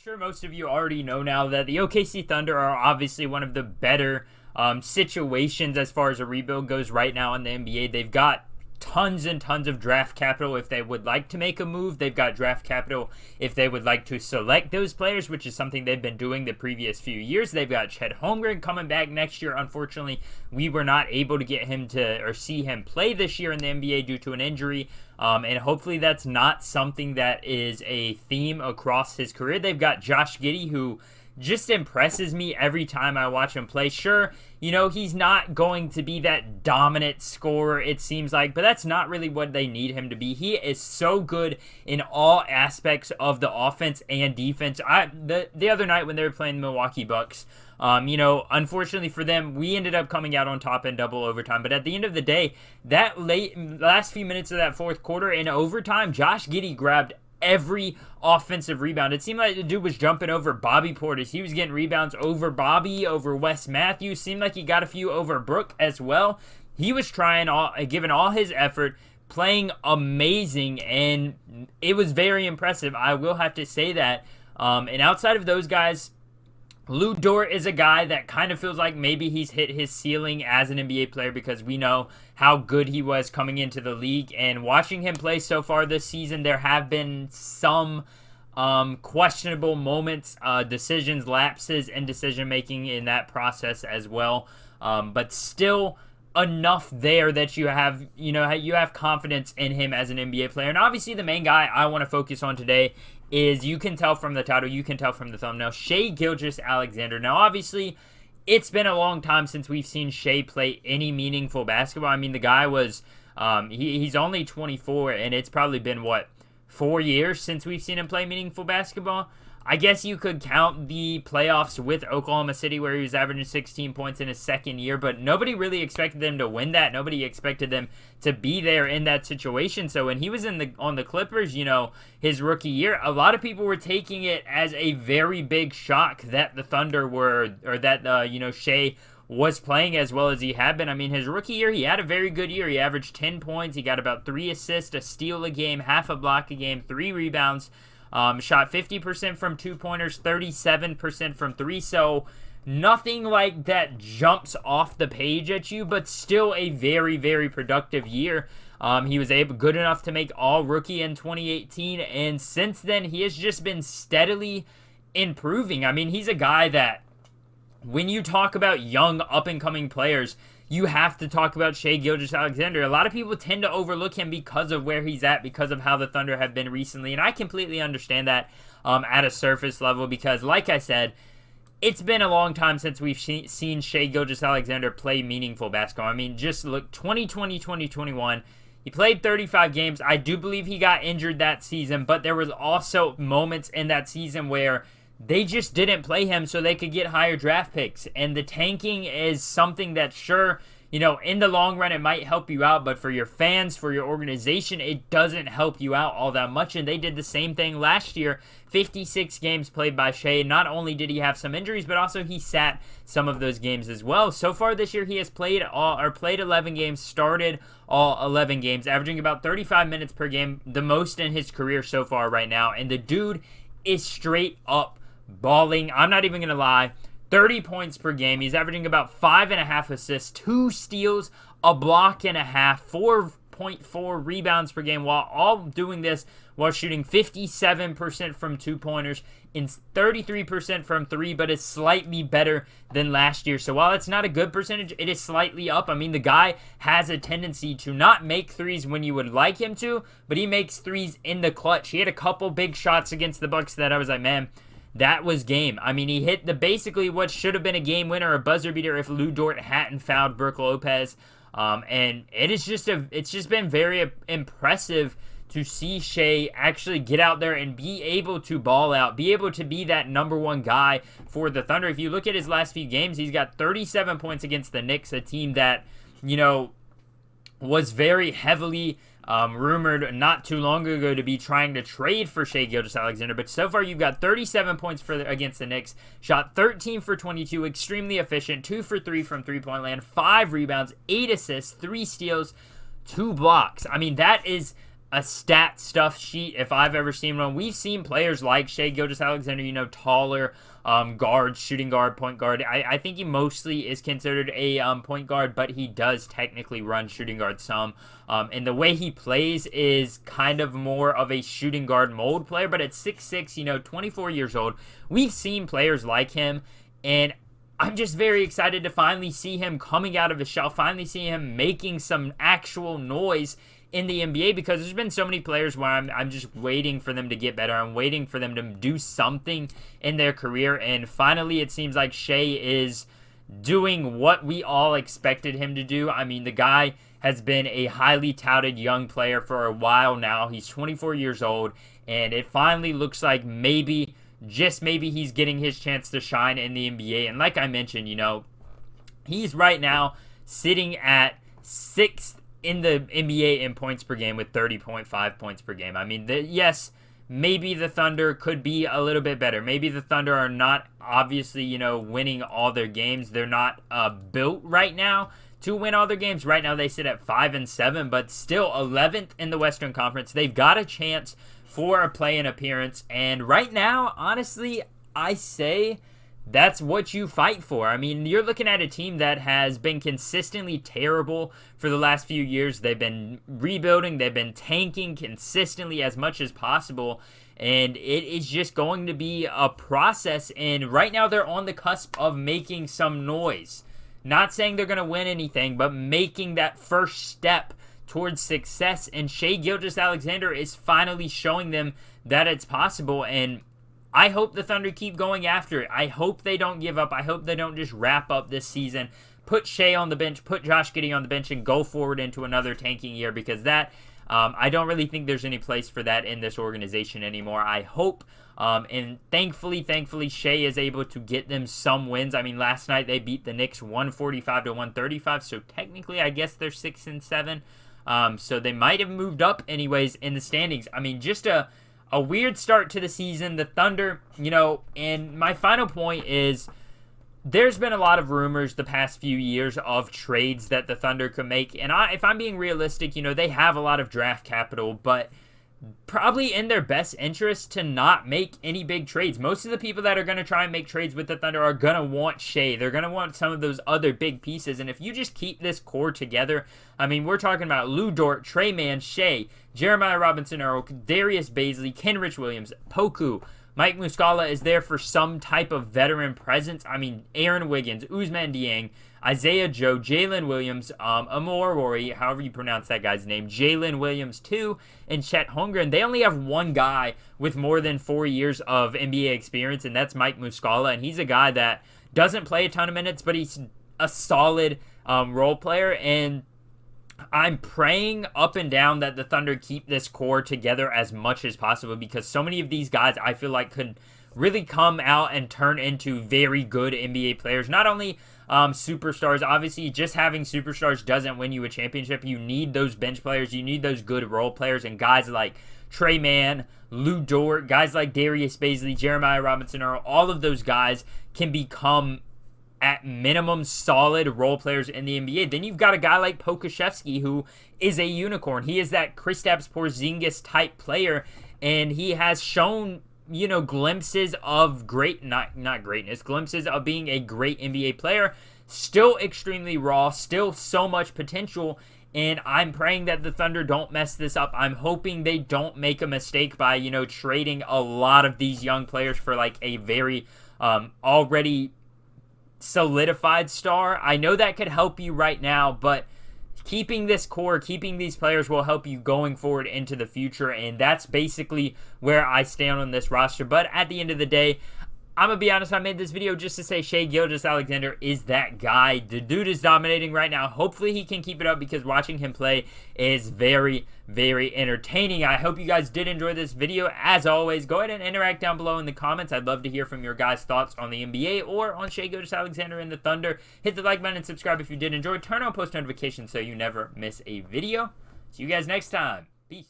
sure most of you already know now that the OKC Thunder are obviously one of the better situations as far as a rebuild goes right now in the NBA. They've got tons and tons of draft capital if they would like to make a move. They've got draft capital if they would like to select those players, which is something they've been doing the previous few years. They've got Chet Holmgren coming back next year. Unfortunately, we were not able to get him to or see him play this year in the NBA due to an injury. And hopefully that's not something that is a theme across his career. They've got Josh Giddey, who just impresses me every time I watch him play. Sure, he's not going to be that dominant scorer, it seems like, but that's not really what they need him to be. He is so good in all aspects of the offense and defense. The other night when they were playing the Milwaukee Bucks, unfortunately for them, we ended up coming out on top in double overtime. But at the end of the day, that last few minutes of that fourth quarter in overtime, Josh Giddey grabbed every offensive rebound. It seemed like the dude was jumping over Bobby Portis. He was getting rebounds over Bobby, over Wes Matthews. Seemed like he got a few over Brook as well. He was giving all his effort, playing amazing, and it was very impressive. I will have to say that. And outside of those guys, Lou Dort is a guy that kind of feels like maybe he's hit his ceiling as an NBA player because we know how good he was coming into the league. And watching him play so far this season, there have been some questionable moments, decisions, lapses in decision-making in that process as well. But still enough there that you have confidence in him as an NBA player. And obviously the main guy I want to focus on today is, you can tell from the title, you can tell from the thumbnail, Shai Gilgeous-Alexander. Now, obviously, it's been a long time since we've seen Shai play any meaningful basketball. I mean, the guy was, he's only 24, and it's probably been, 4 years since we've seen him play meaningful basketball? I guess you could count the playoffs with Oklahoma City where he was averaging 16 points in his second year, but nobody really expected them to win that. Nobody expected them to be there in that situation. So when he was on the Clippers, his rookie year, a lot of people were taking it as a very big shock that the Thunder Shai was playing as well as he had been. I mean, his rookie year, he had a very good year. He averaged 10 points. He got about 3 assists, a steal a game, half a block a game, 3 rebounds. Shot 50% from 2-pointers, 37% from 3, so nothing like that jumps off the page at you, but still a very, very productive year. He was good enough to make All-Rookie in 2018, and since then, he has just been steadily improving. I mean, he's a guy that, when you talk about young, up-and-coming players, you have to talk about Shai Gilgeous-Alexander. A lot of people tend to overlook him because of where he's at, because of how the Thunder have been recently, and I completely understand that at a surface level because, like I said, it's been a long time since we've seen Shai Gilgeous-Alexander play meaningful basketball. I mean, just look, 2020, 2021, he played 35 games. I do believe he got injured that season, but there was also moments in that season where they just didn't play him so they could get higher draft picks. And the tanking is something that, sure, in the long run it might help you out, but for your fans, for your organization, it doesn't help you out all that much. And they did the same thing last year. 56 games played by Shai. Not only did he have some injuries, but also he sat some of those games as well. So far this year, he has played 11 games, started all 11 games, averaging about 35 minutes per game, the most in his career so far right now. And the dude is straight up balling. I'm not even going to lie. 30 points per game. He's averaging about 5.5 assists, 2 steals, a block and a half, 4.4 rebounds per game, while all doing this while shooting 57% from 2-pointers and 33% from 3, but it's slightly better than last year. So while it's not a good percentage, it is slightly up. I mean, the guy has a tendency to not make threes when you would like him to, but he makes threes in the clutch. He had a couple big shots against the Bucks that I was like, man, that was game. I mean, he hit basically what should have been a game winner, a buzzer beater, if Lou Dort hadn't fouled Brook Lopez. And it's just been very impressive to see Shai actually get out there and be able to ball out, be able to be that number one guy for the Thunder. If you look at his last few games, he's got 37 points against the Knicks, a team that, was very heavily rumored not too long ago to be trying to trade for Shai Gilgeous-Alexander, but so far you've got 37 points against the Knicks, shot 13 for 22, extremely efficient, 2 for 3 from three-point land, 5 rebounds, 8 assists, 3 steals, 2 blocks. I mean, that is a stat stuff sheet if I've ever seen one. We've seen players like Shai Gilgeous-Alexander, taller guard, shooting guard, point guard. I think he mostly is considered a point guard, but he does technically run shooting guard some. And the way he plays is kind of more of a shooting guard mold player, but at 6'6", 24 years old, we've seen players like him, and I'm just very excited to finally see him coming out of his shell, finally see him making some actual noise in the NBA, because there's been so many players where I'm just waiting for them to get better. I'm waiting for them to do something in their career, and finally it seems like Shai is doing what we all expected him to do. I mean, the guy has been a highly touted young player for a while now. He's 24 years old, and it finally looks like maybe, just maybe, he's getting his chance to shine in the NBA. And like I mentioned, he's right now sitting at 6th in the NBA in points per game with 30.5 points per game. I mean, yes, maybe the Thunder could be a little bit better. Maybe the Thunder are not obviously, winning all their games. They're not built right now to win all their games. Right now they sit at 5-7, but still 11th in the Western Conference. They've got a chance for a play-in appearance, and right now, honestly, I say that's what you fight for. I mean, you're looking at a team that has been consistently terrible for the last few years. They've been rebuilding. They've been tanking consistently as much as possible, and it is just going to be a process, and right now they're on the cusp of making some noise. Not saying they're going to win anything, but making that first step towards success, and Shai Gilgeous-Alexander is finally showing them that it's possible, and I hope the Thunder keep going after it. I hope they don't give up. I hope they don't just wrap up this season, put Shai on the bench, put Josh Giddey on the bench, and go forward into another tanking year, because that, I don't really think there's any place for that in this organization anymore. I hope, and thankfully, Shai is able to get them some wins. I mean, last night they beat the Knicks 145-135, so technically I guess they're 6-7. So they might have moved up anyways in the standings. I mean, just a weird start to the season. The Thunder, and my final point is, there's been a lot of rumors the past few years of trades that the Thunder could make. And if I'm being realistic, they have a lot of draft capital, but probably in their best interest to not make any big trades. Most of the people that are going to try and make trades with the Thunder are going to want Shai. They're going to want some of those other big pieces. And if you just keep this core together, I mean, we're talking about Lou Dort, Trey Mann, Shai, Jeremiah Robinson-Earl, Darius Bazley, Kenrich Williams, Poku. Mike Muscala is there for some type of veteran presence. I mean, Aaron Wiggins, Ousmane Dieng, Isaiah Joe, Jalen Williams, Amor Rory, however you pronounce that guy's name, Jalen Williams too, and Chet Holmgren. They only have one guy with more than 4 years of NBA experience, and that's Mike Muscala, and he's a guy that doesn't play a ton of minutes, but he's a solid role player, and I'm praying up and down that the Thunder keep this core together as much as possible, because so many of these guys I feel like could really come out and turn into very good NBA players. Not only superstars. Obviously, just having superstars doesn't win you a championship. You need those bench players. You need those good role players, and guys like Trey Mann, Lou Dort, guys like Darius Bazley, Jeremiah Robinson-Earl, all of those guys can become, at minimum, solid role players in the NBA. Then you've got a guy like Pokusevski, who is a unicorn. He is that Kristaps Porzingis type player, and he has shown, glimpses of not greatness, glimpses of being a great NBA player. Still extremely raw, still so much potential, and I'm praying that the Thunder don't mess this up. I'm hoping they don't make a mistake by, trading a lot of these young players for like a very already solidified star. I know that could help you right now, but keeping this core, keeping these players will help you going forward into the future, and that's basically where I stand on this roster. But at the end of the day, I'm going to be honest, I made this video just to say Shai Gilgeous-Alexander is that guy. The dude is dominating right now. Hopefully he can keep it up, because watching him play is very, very entertaining. I hope you guys did enjoy this video. As always, go ahead and interact down below in the comments. I'd love to hear from your guys' thoughts on the NBA or on Shai Gilgeous-Alexander and the Thunder. Hit the like button and subscribe if you did enjoy. Turn on post notifications so you never miss a video. See you guys next time. Peace.